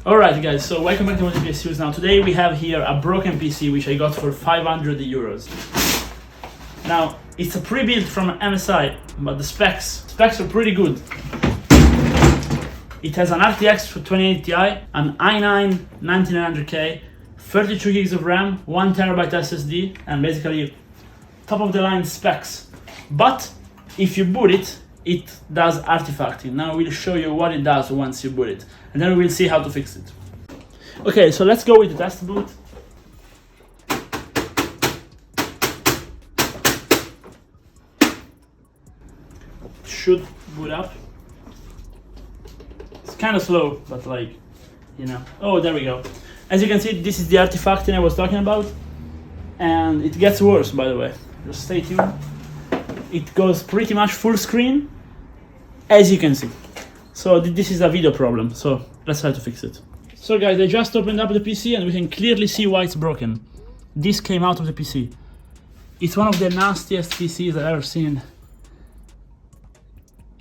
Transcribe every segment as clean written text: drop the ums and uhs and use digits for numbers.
Alright guys, so welcome back to Multiplayer Series. Now today we have here a broken PC which I got for 500 euros. Now it's a pre-built from MSI, but the specs are pretty good. It has an RTX 2080 Ti, an i9 9900K, 32 gigs of RAM, 1 terabyte SSD, and basically top of the line specs. But if you boot it, it does artifacting. Now we'll show you what it does once you boot it, and then we'll see how to fix it. Okay, so let's go with the test boot. Should boot up. It's kind of slow, but like, you know. Oh, there we go. As you can see, this is the artifacting I was talking about, and it gets worse, by the way. Just stay tuned. It goes pretty much full screen, as you can see. So this is a video problem, so let's try to fix it. So guys, I just opened up the PC and we can clearly see why it's broken. This came out of the PC. It's one of the nastiest PCs I've ever seen.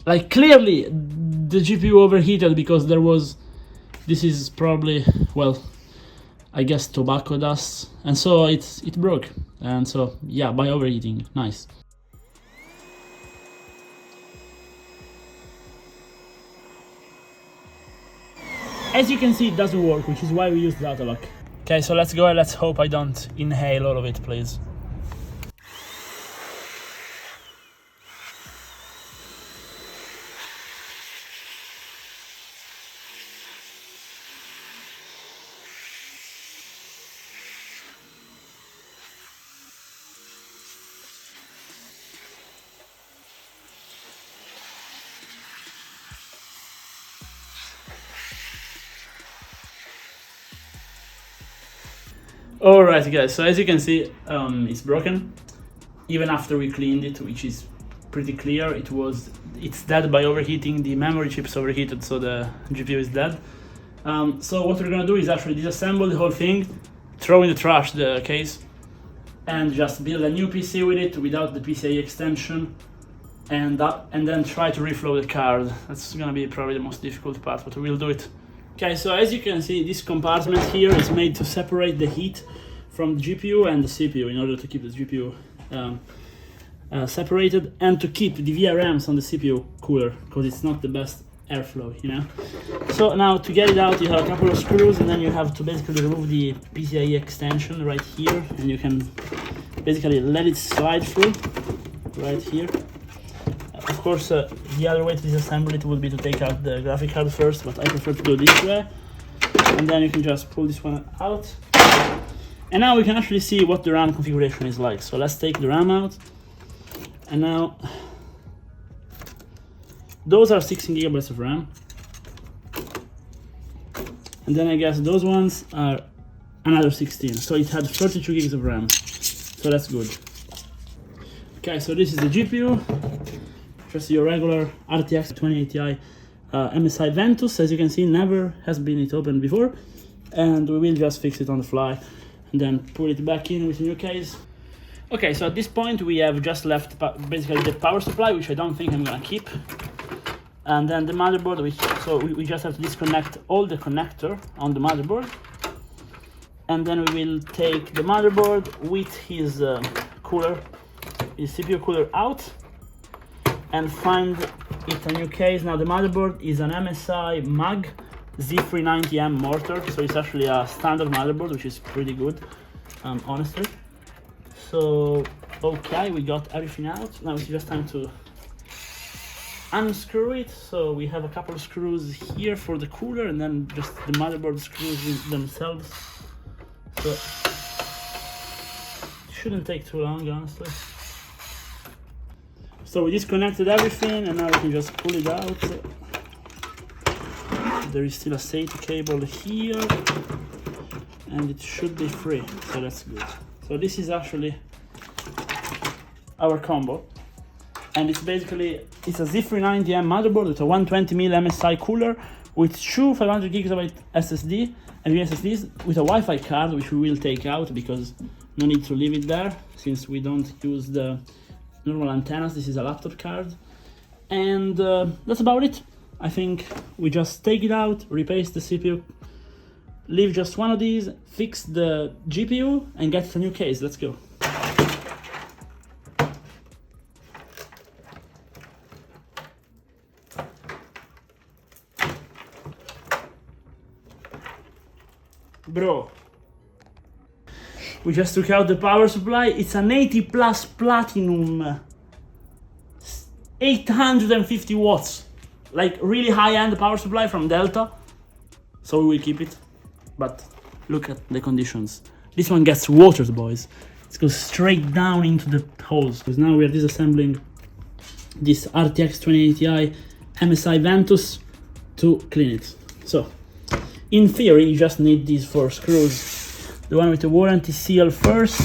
Like clearly the GPU overheated because this is probably, well, I guess tobacco dust, and so it broke. And so yeah, by overheating, nice. As you can see, it doesn't work, which is why we use the autolock. Okay, so let's go and let's hope I don't inhale all of it, please. Alright guys, so as you can see, it's broken. Even after we cleaned it, which is pretty clear, it's dead by overheating. The memory chip's overheated, so the GPU is dead. So what we're gonna do is actually disassemble the whole thing, throw in the trash the case, and just build a new PC with it without the PCIe extension, and then try to reflow the card. That's gonna be probably the most difficult part, but we'll do it. Okay, so as you can see, this compartment here is made to separate the heat from the GPU and the CPU in order to keep the GPU separated and to keep the VRMs on the CPU cooler, because it's not the best airflow, you know. So now to get it out, you have a couple of screws, and then you have to basically remove the PCIe extension right here, and you can basically let it slide through right here. Of course, the other way to disassemble it would be to take out the graphic card first, but I prefer to do it this way. And then you can just pull this one out. And now we can actually see what the RAM configuration is like. So let's take the RAM out. And now, those are 16 gigabytes of RAM. And then I guess those ones are another 16. So it had 32 gigs of RAM. So that's good. Okay, so this is the GPU. Just your regular RTX 2080 Ti MSI Ventus. As you can see, never has been opened before, and we will just fix it on the fly and then put it back in with a new case. Okay, so at this point we have just left basically the power supply, which I don't think I'm gonna keep, and then the motherboard, so we just have to disconnect all the connector on the motherboard, and then we will take the motherboard with his cooler, his CPU cooler out, and find it a new case. Now the motherboard is an MSI MAG Z390M mortar, so it's actually a standard motherboard, which is pretty good, honestly. So okay, we got everything out. Now it's just time to unscrew it. So we have a couple of screws here for the cooler, and then just the motherboard screws themselves. So it shouldn't take too long, honestly. So we disconnected everything, and now we can just pull it out. There is still a SATA cable here, and it should be free, so that's good. So this is actually our combo, and it's a Z390M motherboard with a 120mm MSI cooler with two 500 gigabyte SSD and SSDs with a Wi-Fi card, which we will take out because no need to leave it there since we don't use the normal antennas. This is a laptop card, and that's about it. I think we just take it out, replace the CPU leave just one of these, fix the GPU, and get a new case. Let's go. Bro, we just took out the power supply. It's an 80 plus platinum, 850 watts, like really high-end power supply from Delta. So we will keep it, but look at the conditions. This one gets watered, boys. It goes straight down into the holes. Because now we are disassembling this RTX 2080 Ti MSI Ventus to clean it. So, in theory, you just need these 4 screws. The one with the warranty seal first.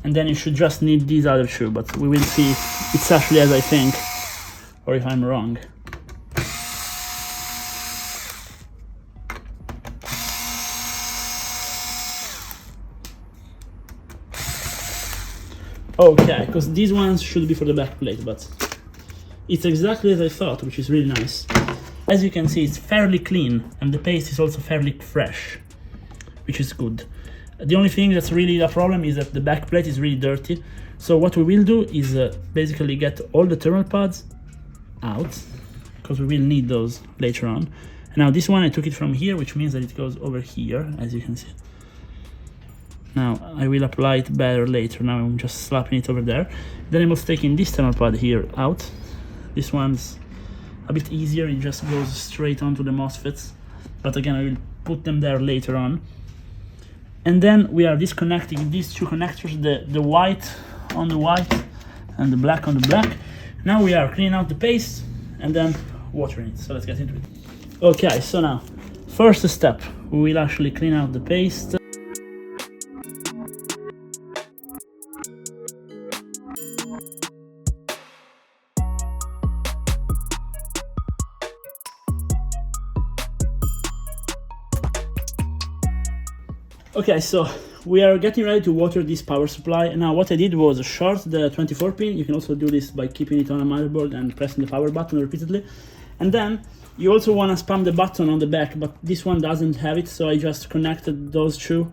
And then you should just need these other 2, but we will see if it's actually as I think, or if I'm wrong. Okay, because these ones should be for the back plate, but it's exactly as I thought, which is really nice. As you can see, it's fairly clean, and the paste is also fairly fresh, which is good. The only thing that's really a problem is that the back plate is really dirty. So what we will do is basically get all the thermal pads out, because we will need those later on. And now this one, I took it from here, which means that it goes over here, as you can see. Now I will apply it better later. Now I'm just slapping it over there. Then I'm also taking this thermal pad here out. This one's a bit easier, it just goes straight onto the MOSFETs. But again, I will put them there later on. And then we are disconnecting these 2 connectors, the white on the white and the black on the black. Now we are cleaning out the paste and then watering it. So let's get into it. Okay, so now, first step, we will actually clean out the paste. Okay, so we are getting ready to water this power supply. Now what I did was short the 24 pin. You can also do this by keeping it on a motherboard and pressing the power button repeatedly. And then you also want to spam the button on the back, but this one doesn't have it, so I just connected those 2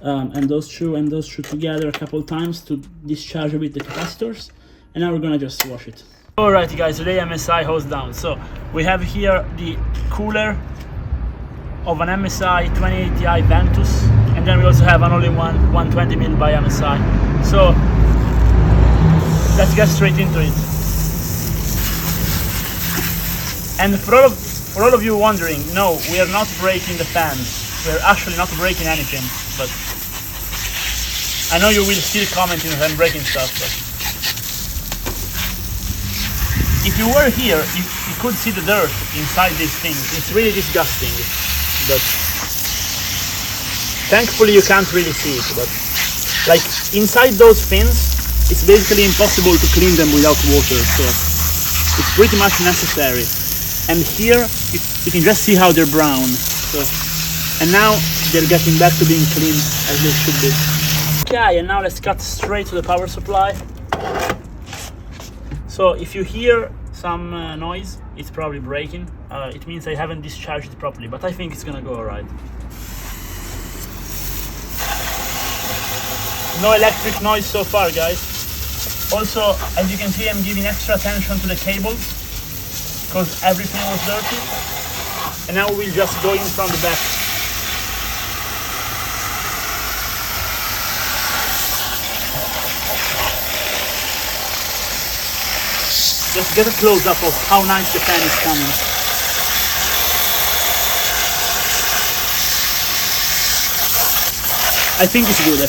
and those 2 and those 2 together a couple times to discharge a bit the capacitors. And now we're gonna just wash it. Alright guys, today MSI hose down. So we have here the cooler of an MSI 2080 Ti Ventus, and then we also have an all-in-one 120mm by MSI. So let's get straight into it. And for all of you wondering, no, we are not breaking the fans. We're actually not breaking anything, but I know you will still comment if I'm breaking stuff, but if you were here, you could see the dirt inside these things. It's really disgusting. But thankfully you can't really see it, but like inside those fins it's basically impossible to clean them without water, so it's pretty much necessary. And here you can just see how they're brown, so, and now they're getting back to being clean as they should be. Okay, and now let's cut straight to the power supply. So if you hear some noise, it's probably breaking. It means I haven't discharged it properly, but I think it's gonna go alright. No electric noise so far, guys. Also, as you can see, I'm giving extra attention to the cables because everything was dirty. And now we'll just go in from the back. Just get a close-up of how nice the fan is coming. I think it's good,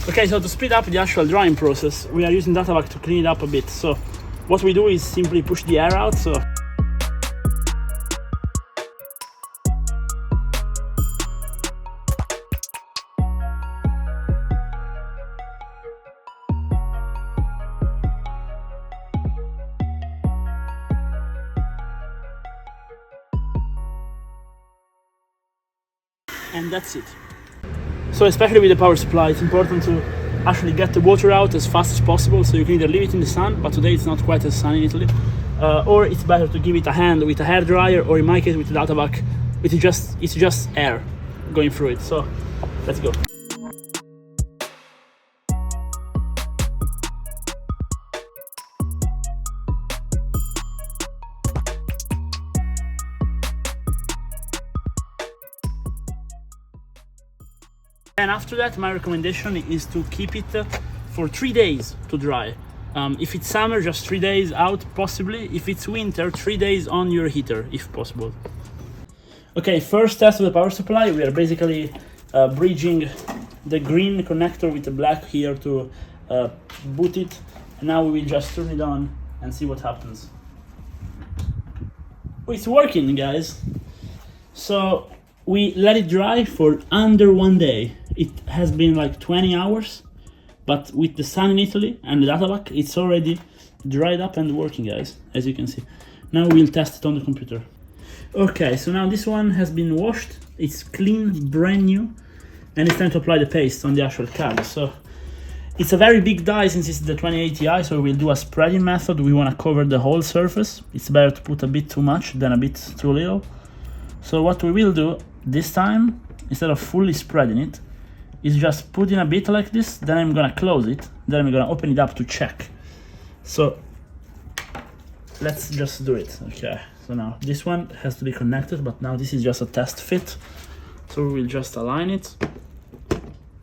Okay, so to speed up the actual drying process, we are using Datavac to clean it up a bit. So what we do is simply push the air out, so and that's it. So especially with the power supply, it's important to actually get the water out as fast as possible, so you can either leave it in the sun, but today it's not quite as sunny in Italy, or it's better to give it a hand with a hair dryer, or in my case with the Databac, it's just air going through it. So let's go. And after that, my recommendation is to keep it for 3 days to dry. If it's summer, just 3 days out, possibly. If it's winter, 3 days on your heater, if possible. Okay, first test of the power supply. We are basically bridging the green connector with the black here to boot it. And now we will just turn it on and see what happens. Oh, it's working, guys. So we let it dry for under 1 day. It has been like 20 hours, but with the sun in Italy and the Databac, it's already dried up and working, guys, as you can see. Now we'll test it on the computer. Okay, so now this one has been washed. It's clean, brand new, and it's time to apply the paste on the actual card. So it's a very big die since it's the 2080 Ti, so we'll do a spreading method. We want to cover the whole surface. It's better to put a bit too much than a bit too little. So what we will do this time, instead of fully spreading it, is just putting a bit like this, then I'm gonna close it, then I'm gonna open it up to check. So let's just do it. Okay, so now this one has to be connected, but now this is just a test fit. So we will just align it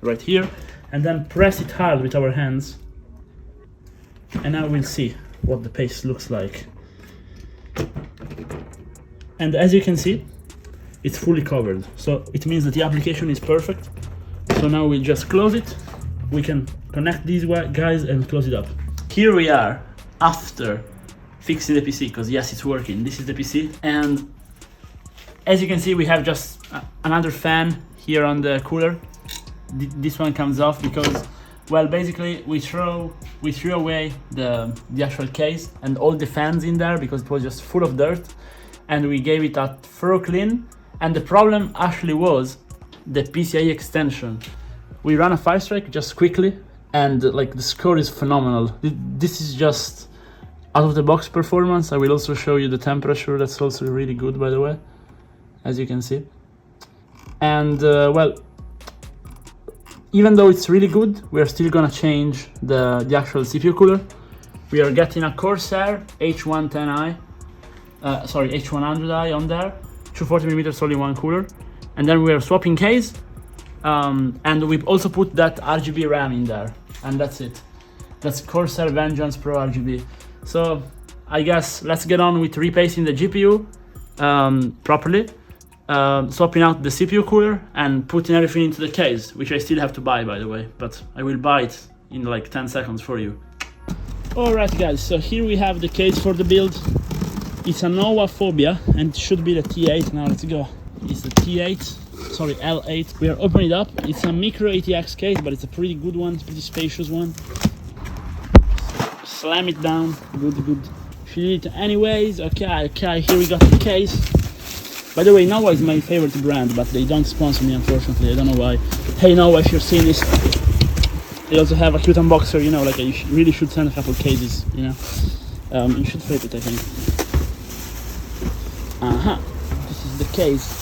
right here and then press it hard with our hands, and now we'll see what the paste looks like. And as you can see, it's fully covered, so it means that the application is perfect. So now we'll just close it. We can connect these guys and close it up. Here we are after fixing the PC, because yes, it's working. This is the PC, and as you can see, we have just another fan here on the cooler. This one comes off because, well, basically we threw away the actual case and all the fans in there because it was just full of dirt, and we gave it a thorough clean. And the problem actually was the PCIe extension. We ran a 5-strike just quickly, and like the score is phenomenal. This is just out of the box performance. I will also show you the temperature. That's also really good, by the way, as you can see. And well, even though it's really good, we are still gonna change the actual CPU cooler. We are getting a Corsair H110i, H100i on there, 240mm only one cooler. And then we are swapping case, and we've also put that RGB RAM in there, and that's it. That's Corsair Vengeance Pro RGB. So I guess let's get on with repasting the GPU properly, swapping out the CPU cooler, and putting everything into the case, which I still have to buy, by the way, but I will buy it in like 10 seconds for you. Alright guys, so here we have the case for the build. It's a Nova Phobia, and it should be the T8. Now let's go. It's the L8. We are opening it up. It's a micro ATX case, but it's a pretty good one. It's a pretty spacious one. Slam it down. Good. If you need it anyways. Okay, here we got the case. By the way, Nova is my favorite brand, but they don't sponsor me, unfortunately. I don't know why. Hey Nova, if you're seeing this, they also have a cute unboxer, you know, like you really should send a couple cases, you know. You should flip it, I think. This is the case.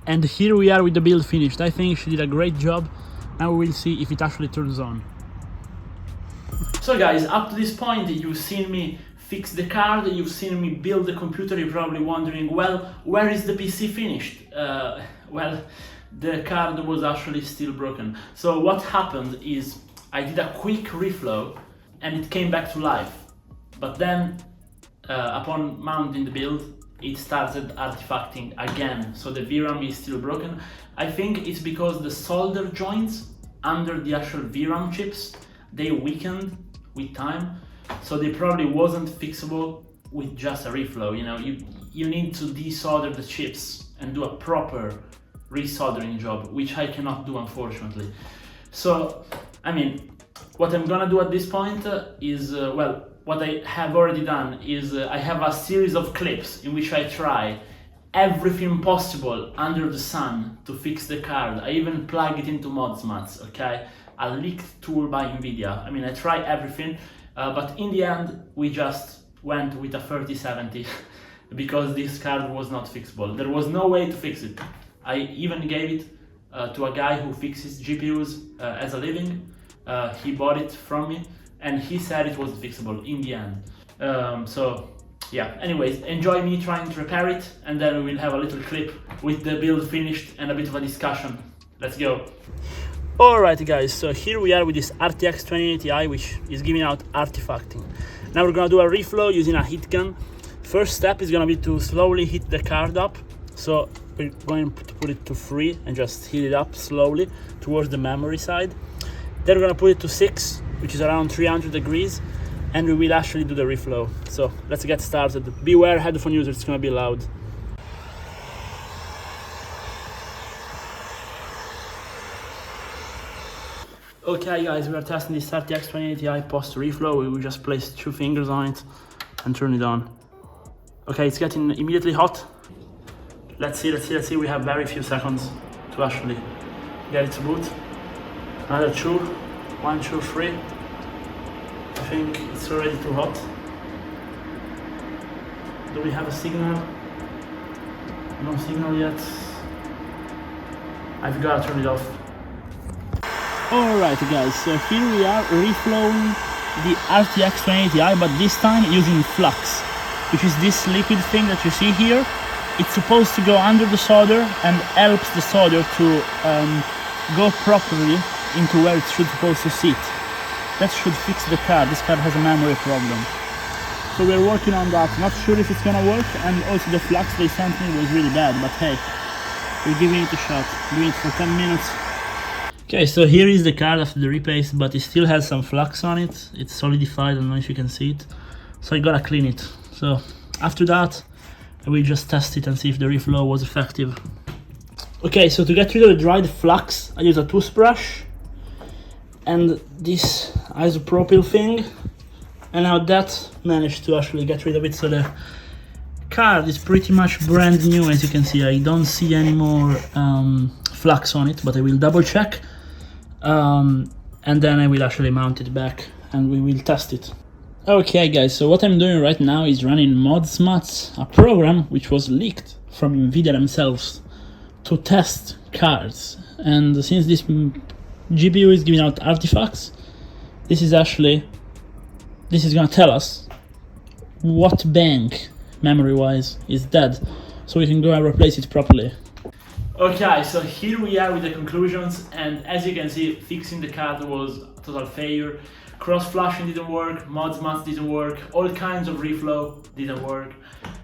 And here we are with the build finished. I think she did a great job. Now we will see if it actually turns on. So guys, up to this point you've seen me fix the card, you've seen me build the computer. You're probably wondering, well, where is the PC finished? Well, the card was actually still broken. So what happened is I did a quick reflow and it came back to life. But then, upon mounting the build, it started artifacting again. So the VRAM is still broken. I think it's because the solder joints under the actual VRAM chips, they weakened with time. So they probably wasn't fixable with just a reflow. You know, you need to desolder the chips and do a proper resoldering job, which I cannot do, unfortunately. So, I mean, what I'm gonna do at this point is, well, what I have already done is I have a series of clips in which I try everything possible under the sun to fix the card. I even plug it into ModsMats, okay? A leaked tool by NVIDIA. I mean, I try everything, but in the end, we just went with a 3070 because this card was not fixable. There was no way to fix it. I even gave it to a guy who fixes GPUs as a living. He bought it from me and he said it was fixable in the end. So yeah, anyways, enjoy me trying to repair it, and then we will have a little clip with the build finished and a bit of a discussion. Let's go. Alright guys, so here we are with this RTX 2080 Ti, which is giving out artifacting. Now we're gonna do a reflow using a heat gun. First step is gonna be to slowly heat the card up. So we're going to put it to 3 and just heat it up slowly towards the memory side. Then we're gonna put it to 6, which is around 300 degrees, and we will actually do the reflow. So let's get started. Beware headphone users, it's gonna be loud. Okay guys, we are testing this RTX 2080 Ti post reflow. We will just place 2 fingers on it and turn it on. Okay, it's getting immediately hot. Let's see. We have very few seconds to actually get it to boot. Another 2, 1, 2, 3. I think it's already too hot. Do we have a signal? No signal yet. I've got to turn it off. Alright guys, so here we are reflowing the RTX 2080 Ti, but this time using flux, which is this liquid thing that you see here. It's supposed to go under the solder and helps the solder to go properly into where it's supposed to sit. That should fix the card. This card has a memory problem. So we're working on that. Not sure if it's gonna work, and also the flux they sent me was really bad, but hey, we're giving it a shot. Doing it for 10 minutes. Okay, so here is the card after the repaste, but it still has some flux on it. It's solidified, I don't know if you can see it. So I gotta clean it. So after that, I will just test it and see if the reflow was effective. Okay, so to get rid of the dried flux, I use a toothbrush and this isopropyl thing, and now that managed to actually get rid of it. So the card is pretty much brand new, as you can see. I don't see any more flux on it, but I will double check, and then I will actually mount it back and we will test it. Okay guys, so what I'm doing right now is running ModsMats, a program which was leaked from NVIDIA themselves to test cards. And since this GPU is giving out artifacts, this is gonna tell us what bank, memory-wise, is dead, so we can go and replace it properly. Okay, so here we are with the conclusions, and as you can see, fixing the card was a total failure. Cross-flashing didn't work, ModsMats didn't work, all kinds of reflow didn't work.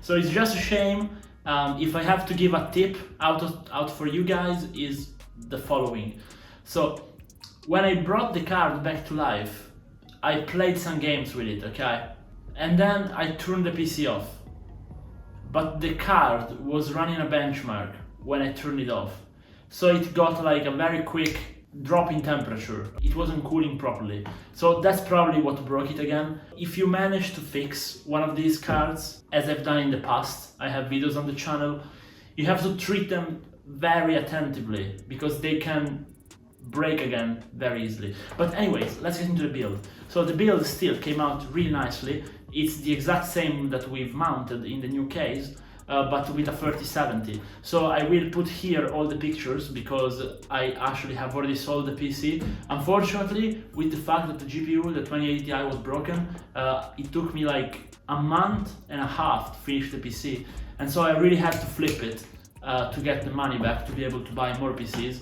So it's just a shame. If I have to give a tip out for you guys, is the following. So when I brought the card back to life, I played some games with it, okay? And then I turned the PC off. But the card was running a benchmark when I turned it off. So it got like a very quick drop in temperature. It wasn't cooling properly. So that's probably what broke it again. If you manage to fix one of these cards, as I've done in the past, I have videos on the channel, you have to treat them very attentively because they can break again very easily. But anyways, let's get into the build. So the build still came out really nicely. It's the exact same that we've mounted in the new case, but with a 3070. So I will put here all the pictures because I actually have already sold the PC. Unfortunately, with the fact that the GPU, the 2080 Ti, was broken, it took me like a month and a half to finish the PC. And so I really had to flip it to get the money back to be able to buy more PCs.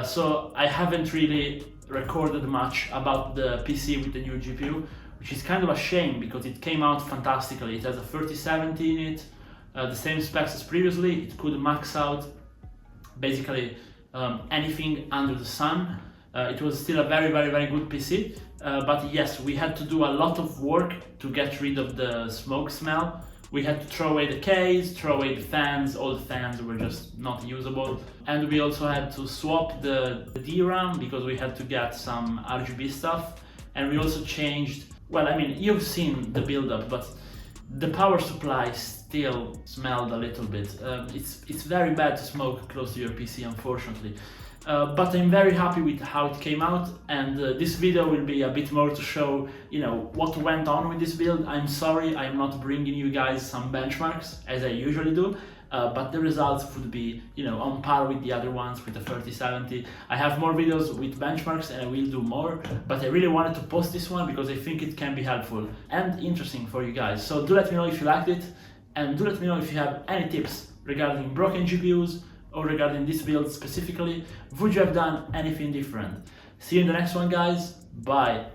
So I haven't really recorded much about the PC with the new GPU, which is kind of a shame because it came out fantastically. It has a 3070 in it, the same specs as previously. It could max out basically anything under the sun. It was still a very good PC, but yes, we had to do a lot of work to get rid of the smoke smell. We had to throw away the case, throw away the fans. All the fans were just not usable. And we also had to swap the DRAM because we had to get some RGB stuff. And we also changed, well, I mean, you've seen the build-up, but the power supply still smelled a little bit. It's very bad to smoke close to your PC, unfortunately. But I'm very happy with how it came out, and this video will be a bit more to show, you know, what went on with this build. I'm sorry I'm not bringing you guys some benchmarks as I usually do, but the results would be, you know, on par with the other ones, with the 3070. I have more videos with benchmarks and I will do more, but I really wanted to post this one because I think it can be helpful and interesting for you guys. So do let me know if you liked it, and do let me know if you have any tips regarding broken GPUs, or regarding this build specifically. Would you have done anything different? See you in the next one, guys. Bye.